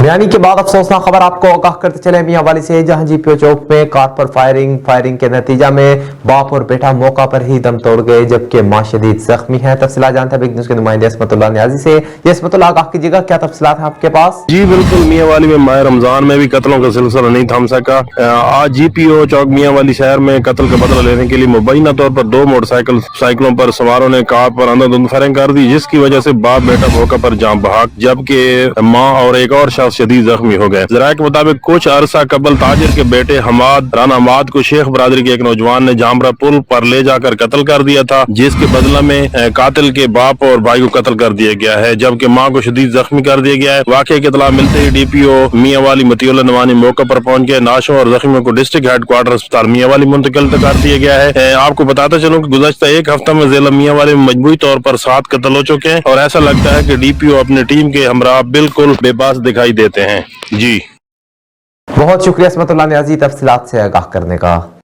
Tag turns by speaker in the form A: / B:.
A: बयानी के बाद अफसोसनाक खबर आपको आगाह करते चले मियां वाली से, जहां जीपीओ चौक में कार पर फायरिंग के नतीजा में बाप और बेटा मौका पर ही दम तोड़ गए, जबकि मां शदीद जख्मी है। तफसीलात जानते हैं बिग न्यूज़ के नुमाइंदे इसमतुल्लाह नियाजी से। इसमतुल्लाह, आगाह कीजिएगा, क्या तफसीलात हैं आपके पास?
B: जी बिल्कुल, मियां वाली में माह रमजान में भी कत्लों का सिलसिला नहीं थम सका। आज जीपीओ चौक मियां वाली शहर में कत्ल का बदला लेने के लिए मुबैना तौर पर दो मोटरसाइकिलों पर सवारों ने कार पर अंधाधुंध फायरिंग कर दी, जिसकी वजह से बाप बेटा मौका पर जान बहक, जबकि मां और एक और शख्स शदीद जख्मी हो गए। जराये के मुताबिक कुछ अरसा कबल ताजिर के बेटे राना हमाद को शेख बरादरी के एक नौजवान ने जामरा पुल पर ले जाकर कत्ल कर दिया था, जिसके बदला में कातिल के बाप और भाई को कत्ल कर दिया गया है, जबकि मां को शदीद जख्मी कर दिया गया है। वाकये की इत्तला मिलते ही डीपीओ मियां वाली मतीउल्लाह नवानी मौके पर पहुंच गए। नाशों और जख्मियों को डिस्ट्रिक्ट हेडक्वार्टर अस्पताल मियां वाली मुंतकिल कर दिया गया है। आपको बताता चलूं कि गुज़श्ता एक हफ्ता में जिला मियां वाली में मजबूरी तौर पर 7 कत्ल हो चुके हैं और ऐसा लगता है कि डीपीओ अपनी टीम के हमरा बिल्कुल बेबस दिखाई देते हैं। जी
A: बहुत शुक्रिया इसमतुल्लाह नियाजी तफसीलात से आगाह करने का।